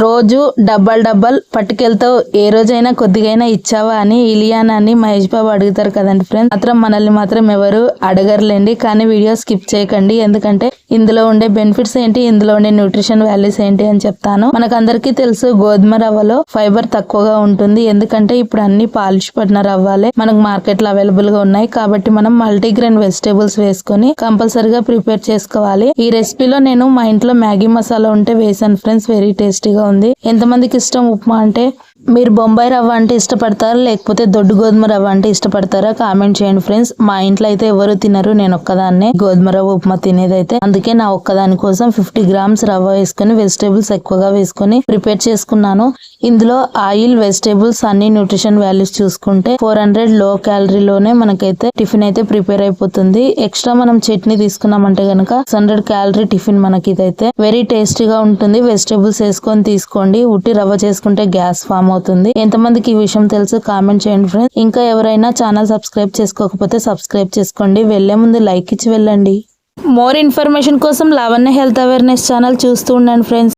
రోజు డబ్బల్ పట్టుకెళ్తావు, ఏ రోజైనా కొద్దిగైనా ఇచ్చావా అని ఇలియానాని మహేష్ బాబు అడుగుతారు కదండి ఫ్రెండ్స్. మాత్రం మనల్ని మాత్రం ఎవరు అడగరులేండి. కానీ వీడియో స్కిప్ చేయకండి, ఎందుకంటే ఇందులో ఉండే బెనిఫిట్స్ ఏంటి, ఇందులో ఉండే న్యూట్రిషన్ వాల్యూస్ ఏంటి అని చెప్తాను. మనకందరికీ తెలుసు గోధుమ రవ్వలో ఫైబర్ తక్కువగా ఉంటుంది, ఎందుకంటే ఇప్పుడు అన్ని పాలిష్ పడిన రవ్వాలే మనకు మార్కెట్ లో అవైలబుల్ గా ఉన్నాయి. కాబట్టి మనం మల్టీగ్రెయిన్ వెజిటేబుల్స్ వేసుకొని కంపల్సరీగా ప్రిపేర్ చేసుకోవాలి. ఈ రెసిపీలో నేను మా ఇంట్లో మ్యాగీ మసాలా ఉంటే వేసాను ఫ్రెండ్స్, వెరీ టేస్టీగా ఉంది. ఎంతమందికి ఇష్టం ఉప్మా అంటే? మీరు బొంబాయి రవ్వ అంటే ఇష్టపడతారా, లేకపోతే దొడ్డు గోధుమ రవ్వ అంటే ఇష్టపడతారా? కామెంట్ చేయండి ఫ్రెండ్స్. మా ఇంట్లో అయితే ఎవరు తినరు, నేను ఒక్కదాన్నే గోధుమ రవ్వ ఉప్మా తినేదైతే. అందుకే నా ఒక్కదాని కోసం 50 గ్రామ్స్ రవ్వ వేసుకుని వెజిటేబుల్స్ ఎక్కువగా వేసుకుని ప్రిపేర్ చేసుకున్నాను. ఇందులో ఆయిల్, వెజిటేబుల్స్ అన్ని న్యూట్రిషన్ వాల్యూస్ చూసుకుంటే 400 లో క్యాలరీలోనే మనకైతే టిఫిన్ అయితే ప్రిపేర్ అయిపోతుంది. ఎక్స్ట్రా మనం చట్నీ తీసుకున్నామంటే గనక 100 క్యాలరీ టిఫిన్ మనకి ఇదైతే వెరీ టేస్టీగా ఉంటుంది. వెజిటేబుల్స్ వేసుకొని తీసుకోండి. ఉట్టి రవ్వ చేసుకుంటే గ్యాస్ ఫామ్ అవుతుంది. ఎంతమందికి ఈ విషయం తెలుసు కామెంట్ చేయండి ఫ్రెండ్స్. ఇంకా ఎవరైనా ఛానల్ సబ్స్క్రైబ్ చేసుకోకపోతే సబ్స్క్రైబ్ చేసుకోండి. వెళ్లే ముందు లైక్ ఇచ్చి వెళ్ళండి. మోర్ ఇన్ఫర్మేషన్ కోసం లావణ్య హెల్త్ అవేర్నెస్ ఛానల్ చూస్తూ ఉండండి ఫ్రెండ్స్.